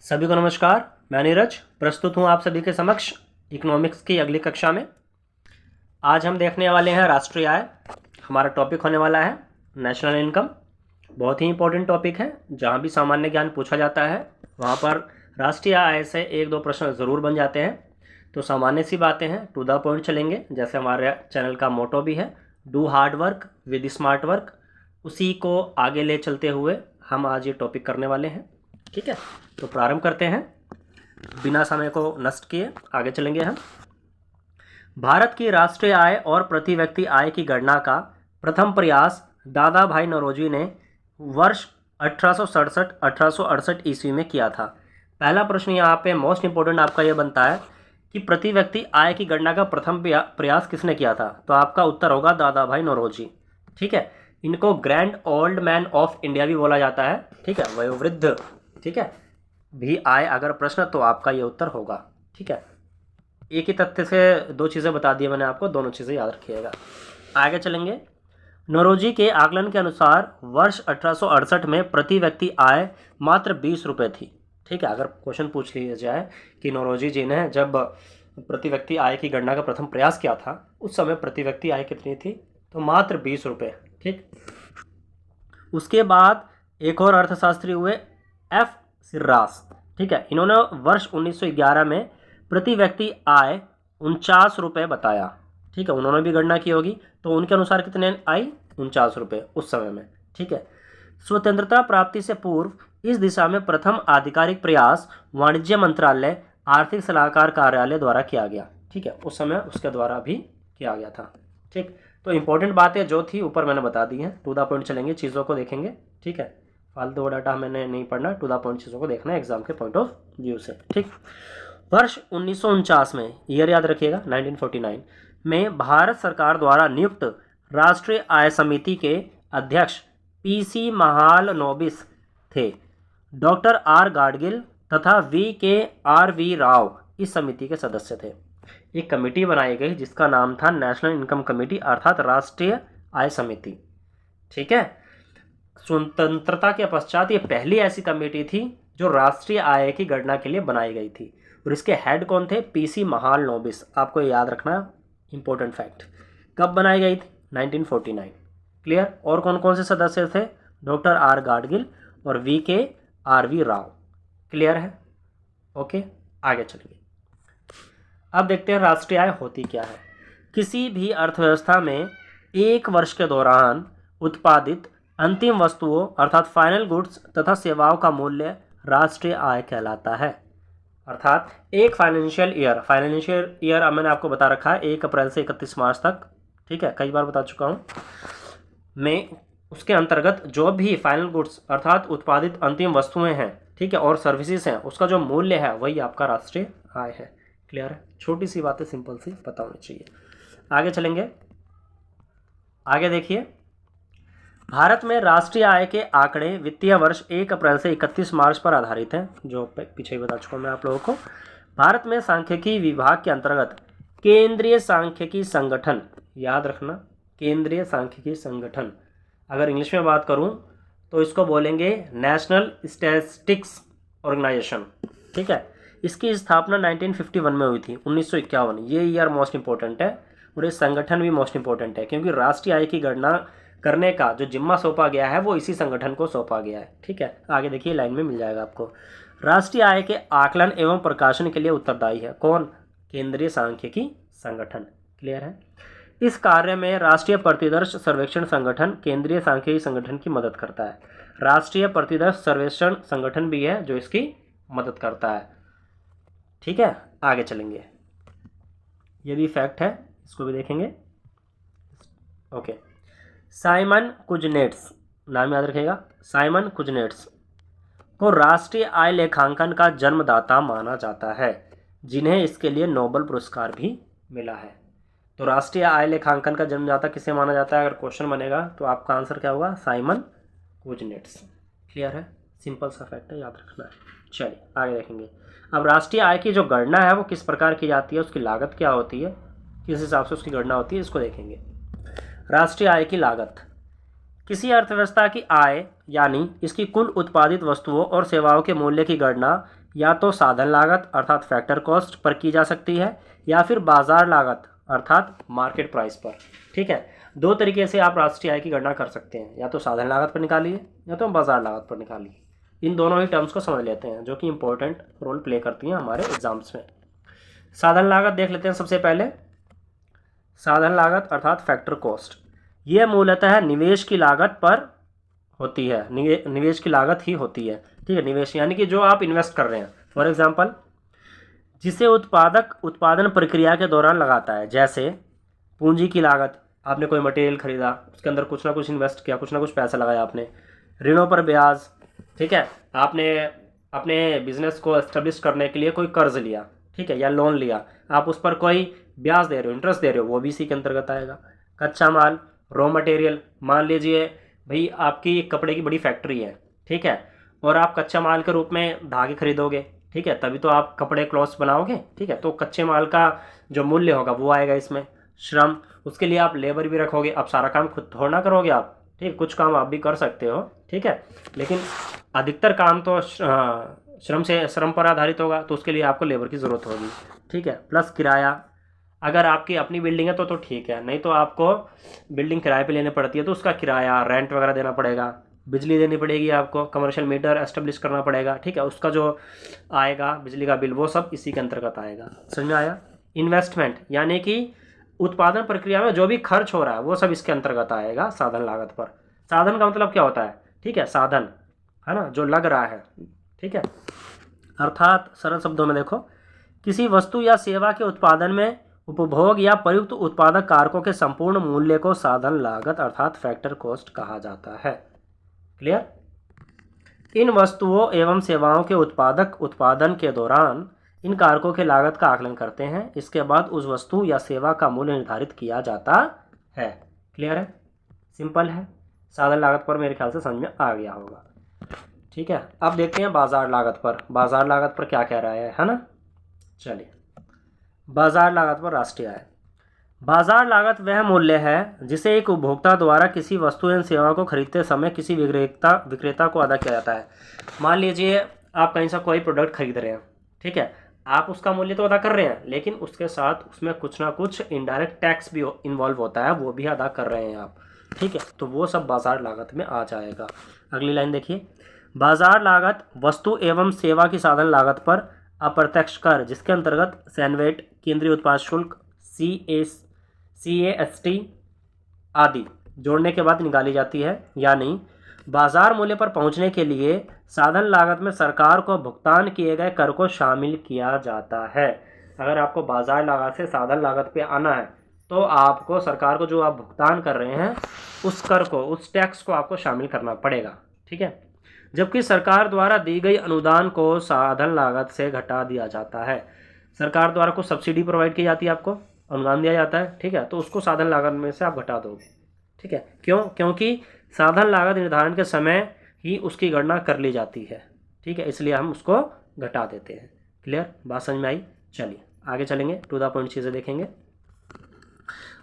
सभी को नमस्कार। मैं नीरज प्रस्तुत हूँ आप सभी के समक्ष इकोनॉमिक्स की अगली कक्षा में। आज हम देखने वाले हैं राष्ट्रीय आय। हमारा टॉपिक होने वाला है नेशनल इनकम। बहुत ही इंपॉर्टेंट टॉपिक है। जहाँ भी सामान्य ज्ञान पूछा जाता है वहाँ पर राष्ट्रीय आय से एक दो प्रश्न ज़रूर बन जाते हैं। तो सामान्य सी बातें हैं, टू द पॉइंट चलेंगे। जैसे हमारे चैनल का मोटो भी है, do hard work with smart work. उसी को आगे ले चलते हुए हम आज ये टॉपिक करने वाले हैं। ठीक है, तो प्रारंभ करते हैं बिना समय को नष्ट किए। आगे चलेंगे हम। भारत की राष्ट्रीय आय और प्रति व्यक्ति आय की गणना का प्रथम प्रयास दादा भाई नौरोजी ने वर्ष 1867-1868 ईस्वी में किया था। पहला प्रश्न यहाँ पे मोस्ट इंपोर्टेंट आपका ये बनता है कि प्रति व्यक्ति आय की गणना का प्रथम प्रयास किसने किया था? तो आपका उत्तर होगा दादा भाई नौरोजी। ठीक है, इनको grand old man of India भी बोला जाता है। ठीक है, वयोवृद्ध। ठीक है, भी आए अगर प्रश्न तो आपका ये उत्तर होगा। ठीक है, एक ही तथ्य से दो चीज़ें बता दी मैंने आपको, दोनों चीज़ें याद रखिएगा। आगे चलेंगे। नौरोजी के आकलन के अनुसार वर्ष 1868 में प्रति व्यक्ति आय मात्र 20 रुपये थी। ठीक है, अगर क्वेश्चन पूछ लिया जाए कि नौरोजी जी ने जब प्रति व्यक्ति आय की गणना का प्रथम प्रयास किया था उस समय प्रति व्यक्ति आय कितनी थी? तो मात्र 20 रुपये। ठीक, उसके बाद एक और अर्थशास्त्री हुए एफ सिर्रास। ठीक है, इन्होंने वर्ष 1911 में प्रति व्यक्ति आय 49 रुपये बताया। ठीक है, उन्होंने भी गणना की होगी तो उनके अनुसार कितने आई? 49 रुपये उस समय में। ठीक है, स्वतंत्रता प्राप्ति से पूर्व इस दिशा में प्रथम आधिकारिक प्रयास वाणिज्य मंत्रालय आर्थिक सलाहकार कार्यालय द्वारा किया गया। ठीक है, उस समय उसके द्वारा भी किया गया था। ठीक, तो इंपॉर्टेंट बातें जो थी ऊपर मैंने बता दी हैं। टू द पॉइंट चलेंगे, चीज़ों को देखेंगे। ठीक है, फालतू डाटा मैंने नहीं पढ़ना, टू द पॉइंट चीज़ों को देखना है एग्जाम के पॉइंट ऑफ व्यू से। ठीक, वर्ष 1949 में, ईयर याद रखिएगा 1949 में भारत सरकार द्वारा नियुक्त राष्ट्रीय आय समिति के अध्यक्ष पीसी महालनोबिस थे। डॉक्टर आर गाडगिल तथा वी राव इस समिति के सदस्य थे। एक कमेटी बनाई गई जिसका नाम था नेशनल इनकम कमेटी अर्थात राष्ट्रीय आय समिति। ठीक है, स्वतंत्रता के पश्चात ये पहली ऐसी कमेटी थी जो राष्ट्रीय आय की गणना के लिए बनाई गई थी और इसके हेड कौन थे? पीसी महालनोबिस। आपको याद रखना, इंपॉर्टेंट फैक्ट। कब बनाई गई थी? 1949। क्लियर? और कौन कौन से सदस्य थे? डॉक्टर आर गाडगिल और वी राव। क्लियर है? ओके, आगे चलिए। अब देखते हैं राष्ट्रीय आय होती क्या है। किसी भी अर्थव्यवस्था में एक वर्ष के दौरान उत्पादित अंतिम वस्तुओं अर्थात फाइनल गुड्स तथा सेवाओं का मूल्य राष्ट्रीय आय कहलाता है। अर्थात एक फाइनेंशियल ईयर अब मैंने आपको बता रखा है 1 अप्रैल से 31 मार्च तक। ठीक है, कई बार बता चुका हूँ मैं। उसके अंतर्गत जो भी फाइनल गुड्स अर्थात उत्पादित अंतिम वस्तुएं हैं, ठीक है, और सर्विसेज हैं, उसका जो मूल्य है वही आपका राष्ट्रीय आय है। क्लियर है? छोटी सी बातें सिंपल सी पता होनी चाहिए। आगे चलेंगे। आगे देखिए, भारत में राष्ट्रीय आय के आंकड़े वित्तीय वर्ष 1 अप्रैल से 31 मार्च पर आधारित हैं, जो पीछे ही बता चुका हूँ मैं आप लोगों को। भारत में सांख्यिकी विभाग के अंतर्गत केंद्रीय सांख्यिकी संगठन, याद रखना, केंद्रीय सांख्यिकी संगठन, अगर इंग्लिश में बात करूँ तो इसको बोलेंगे नेशनल स्टैटिस्टिक्स ऑर्गेनाइजेशन। ठीक है, इसकी स्थापना 1951 में हुई थी, 1951। ये ईयर मोस्ट इंपॉर्टेंट है और ये संगठन भी मोस्ट इंपॉर्टेंट है क्योंकि राष्ट्रीय आय की गणना करने का जो जिम्मा सौंपा गया है वो इसी संगठन को सौंपा गया है। ठीक है, आगे देखिए, लाइन में मिल जाएगा आपको। राष्ट्रीय आय के आकलन एवं प्रकाशन के लिए उत्तरदायी है कौन? केंद्रीय सांख्यिकी संगठन। क्लियर है? इस कार्य में राष्ट्रीय प्रतिदर्श सर्वेक्षण संगठन केंद्रीय सांख्यिकी संगठन की मदद करता है। राष्ट्रीय प्रतिदर्श सर्वेक्षण संगठन भी है जो इसकी मदद करता है। ठीक है, आगे चलेंगे। ये भी फैक्ट है, इसको भी देखेंगे। ओके, साइमन कुजनेट्स, नाम याद रखिएगा, साइमन कुजनेट्स को राष्ट्रीय आय लेखांकन का जन्मदाता माना जाता है, जिन्हें इसके लिए नोबेल पुरस्कार भी मिला है। तो राष्ट्रीय आय लेखांकन का जन्मदाता किसे माना जाता है? अगर क्वेश्चन बनेगा तो आपका आंसर क्या होगा? Simon Kuznets. क्लियर है? सिंपल सा फैक्ट है, याद रखना है। चलिए आगे देखेंगे। अब राष्ट्रीय आय की जो गणना है वो किस प्रकार की जाती है, उसकी लागत क्या होती है, किस हिसाब से उसकी गणना होती है, इसको देखेंगे। राष्ट्रीय आय की लागत किसी अर्थव्यवस्था की आय यानी इसकी कुल उत्पादित वस्तुओं और सेवाओं के मूल्य की गणना या तो साधन लागत अर्थात फैक्टर कॉस्ट पर की जा सकती है, या फिर बाजार लागत अर्थात मार्केट प्राइस पर। ठीक है, दो तरीके से आप राष्ट्रीय आय की गणना कर सकते हैं, या तो साधन लागत पर निकालिए या तो बाजार लागत पर निकालिए। इन दोनों ही टर्म्स को समझ लेते हैं जो कि इंपॉर्टेंट रोल प्ले करती हैं हमारे एग्जाम्स में। साधन लागत देख लेते हैं सबसे पहले। साधन लागत अर्थात फैक्टर कॉस्ट, यह मूलतः निवेश की लागत पर होती है, निवेश की लागत ही होती है। ठीक है, निवेश यानी कि जो आप इन्वेस्ट कर रहे हैं, फॉर एग्जांपल जिसे उत्पादक उत्पादन प्रक्रिया के दौरान लगाता है, जैसे पूंजी की लागत, आपने कोई मटेरियल खरीदा, उसके अंदर कुछ ना कुछ इन्वेस्ट किया, कुछ ना कुछ पैसा लगाया आपने। ऋणों पर ब्याज, ठीक है, आपने अपने बिजनेस को एस्टेब्लिश करने के लिए कोई कर्ज लिया, ठीक है, या लोन लिया, आप उस पर कोई ब्याज दे रहे हो, इंटरेस्ट दे रहे हो, वो भी इसी के अंतर्गत आएगा। कच्चा माल, रॉ मटेरियल, मान लीजिए भाई आपकी कपड़े की बड़ी फैक्ट्री है, ठीक है, और आप कच्चा माल के रूप में धागे खरीदोगे, ठीक है, तभी तो आप कपड़े क्लॉथ्स बनाओगे। ठीक है, तो कच्चे माल का जो मूल्य होगा वो आएगा इसमें। श्रम, उसके लिए आप लेबर भी रखोगे, अब सारा काम खुद थोड़ा ना करोगे आप, ठीक, कुछ काम आप भी कर सकते हो, ठीक है, लेकिन अधिकतर काम तो श्रम पर आधारित होगा, तो उसके लिए आपको लेबर की ज़रूरत होगी। ठीक है, प्लस किराया, अगर आपकी अपनी बिल्डिंग है तो ठीक है, नहीं तो आपको बिल्डिंग किराए पे लेनी पड़ती है, तो उसका किराया, रेंट वगैरह देना पड़ेगा, बिजली देनी पड़ेगी आपको, कमर्शियल मीटर एस्टेब्लिश करना पड़ेगा। ठीक है, उसका जो आएगा बिजली का बिल, वो सब इसी के अंतर्गत आएगा। समझ में आया? इन्वेस्टमेंट यानी कि उत्पादन प्रक्रिया में जो भी खर्च हो रहा है वो सब इसके अंतर्गत आएगा साधन लागत पर। साधन का मतलब क्या होता है? ठीक है, साधन है ना, जो लग रहा है। ठीक है, अर्थात सरल शब्दों में देखो, किसी वस्तु या सेवा के उत्पादन में उपभोग या प्रयुक्त उत्पादक कारकों के संपूर्ण मूल्य को साधन लागत अर्थात फैक्टर कॉस्ट कहा जाता है। क्लियर? इन वस्तुओं एवं सेवाओं के उत्पादक उत्पादन के दौरान इन कारकों के लागत का आकलन करते हैं, इसके बाद उस वस्तु या सेवा का मूल्य निर्धारित किया जाता है। क्लियर है? सिंपल है। साधन लागत पर मेरे ख्याल से समझ में आ गया होगा। ठीक है, अब देखते हैं बाजार लागत पर। बाजार लागत पर क्या कह रहा है ना? चलिए, बाजार लागत पर राष्ट्रीय आय। बाजार लागत वह मूल्य है जिसे एक उपभोक्ता द्वारा किसी वस्तु एवं सेवा को खरीदते समय किसी विक्रेता को अदा किया जाता है। मान लीजिए आप कहीं से कोई प्रोडक्ट खरीद रहे हैं, ठीक है, आप उसका मूल्य तो अदा कर रहे हैं, लेकिन उसके साथ उसमें कुछ ना कुछ इनडायरेक्ट टैक्स भी इन्वॉल्व होता है, वो भी अदा कर रहे हैं आप। ठीक है, तो वो सब बाजार लागत में आ जाएगा। अगली लाइन देखिए, बाजार लागत वस्तु एवं सेवा की साधन लागत पर अप्रत्यक्ष कर, जिसके अंतर्गत सैनवेट, केंद्रीय उत्पाद शुल्क, CAST आदि जोड़ने के बाद निकाली जाती है। यानी बाजार मूल्य पर पहुंचने के लिए साधन लागत में सरकार को भुगतान किए गए कर को शामिल किया जाता है। अगर आपको बाजार लागत से साधन लागत पे आना है तो आपको सरकार को जो आप भुगतान कर रहे हैं उस कर को, उस टैक्स को आपको शामिल करना पड़ेगा। ठीक है, जबकि सरकार द्वारा दी गई अनुदान को साधन लागत से घटा दिया जाता है। सरकार द्वारा कुछ सब्सिडी प्रोवाइड की जाती है, आपको अनुदान दिया जाता है, ठीक है, तो उसको साधन लागत में से आप घटा दोगे। ठीक है, क्यों? क्योंकि साधन लागत निर्धारण के समय ही उसकी गणना कर ली जाती है। ठीक है, इसलिए हम उसको घटा देते हैं। क्लियर? बात समझ में आई? चलिए आगे चलेंगे, टू द पॉइंट चीज़ें देखेंगे।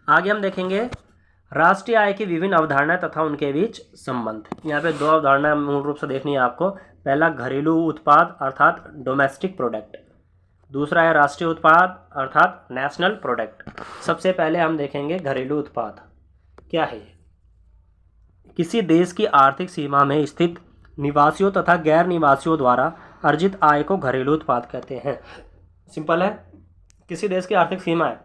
आगे हम देखेंगे राष्ट्रीय आय की विभिन्न अवधारणाएं तथा उनके बीच संबंध। यहाँ पे दो अवधारणाएं मूल रूप से देखनी है आपको। पहला घरेलू उत्पाद अर्थात डोमेस्टिक प्रोडक्ट, दूसरा है राष्ट्रीय उत्पाद अर्थात नेशनल प्रोडक्ट। सबसे पहले हम देखेंगे घरेलू उत्पाद क्या है। किसी देश की आर्थिक सीमा में स्थित निवासियों तथा गैर निवासियों द्वारा अर्जित आय को घरेलू उत्पाद कहते हैं। सिंपल है, किसी देश की आर्थिक सीमा है,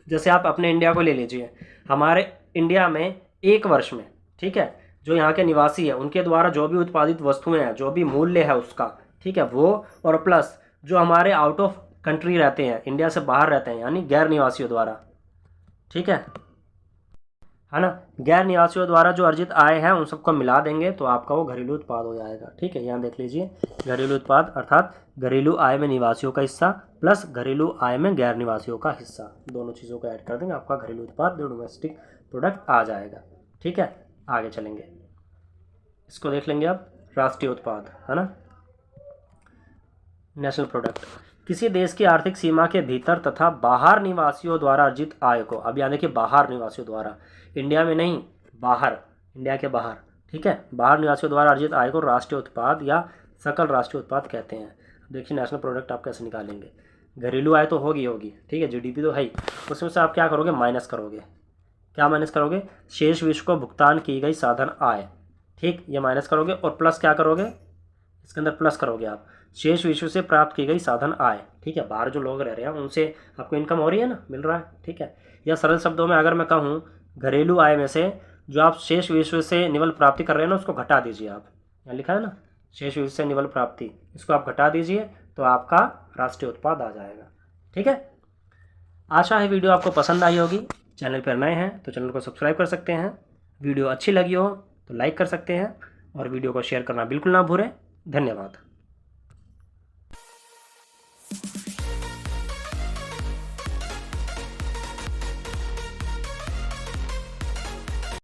जैसे आप अपने इंडिया को ले लीजिए। हमारे इंडिया में एक वर्ष में, ठीक है, जो यहाँ के निवासी है उनके द्वारा जो भी उत्पादित वस्तुएं हैं, जो भी मूल्य है उसका, ठीक है, वो, और प्लस जो हमारे आउट ऑफ कंट्री रहते हैं, इंडिया से बाहर रहते हैं, यानी गैर निवासियों द्वारा, ठीक है ना, गैर निवासियों द्वारा जो अर्जित आय है उन सबको मिला देंगे तो आपका वो घरेलू उत्पाद हो जाएगा। ठीक है, यहाँ देख लीजिए, घरेलू उत्पाद अर्थात घरेलू आय में निवासियों का हिस्सा प्लस घरेलू आय में गैर निवासियों का हिस्सा, दोनों चीज़ों को ऐड कर देंगे, आपका घरेलू उत्पाद डोमेस्टिक प्रोडक्ट आ जाएगा। ठीक है, आगे चलेंगे, इसको देख लेंगे अब। राष्ट्रीय उत्पाद है ना, नेशनल प्रोडक्ट, किसी देश की आर्थिक सीमा के भीतर तथा बाहर निवासियों द्वारा अर्जित आय को, अब यानी कि बाहर निवासियों द्वारा, इंडिया में नहीं, बाहर, इंडिया के बाहर, ठीक है, बाहर निवासियों द्वारा अर्जित आय को राष्ट्रीय उत्पाद या सकल राष्ट्रीय उत्पाद कहते हैं। देखिए नेशनल प्रोडक्ट आप कैसे निकालेंगे, घरेलू आय तो होगी, ठीक है, जीडीपी तो है ही, उसमें से आप क्या करोगे, माइनस करोगे, क्या माइनस करोगे, शेष विश्व को भुगतान की गई साधन आय, ठीक, ये माइनस करोगे और प्लस क्या करोगे, इसके अंदर प्लस करोगे आप शेष विश्व से प्राप्त की गई साधन आय, ठीक है, बाहर जो लोग रह रहे हैं उनसे आपको इनकम हो रही है ना, मिल रहा है, ठीक है। या सरल शब्दों में अगर मैं कहूँ, घरेलू आय में से जो आप शेष विश्व से निवल प्राप्ति कर रहे हैं ना, उसको घटा दीजिए आप, यहाँ लिखा है ना शेष विश्व से निवल प्राप्ति, इसको आप घटा दीजिए तो आपका राष्ट्रीय उत्पाद आ जाएगा, ठीक है। आशा है वीडियो आपको पसंद आई होगी। चैनल पर नए हैं तो चैनल को सब्सक्राइब कर सकते हैं, वीडियो अच्छी लगी हो तो लाइक कर सकते हैं और वीडियो को शेयर करना बिल्कुल ना भूलें। धन्यवाद।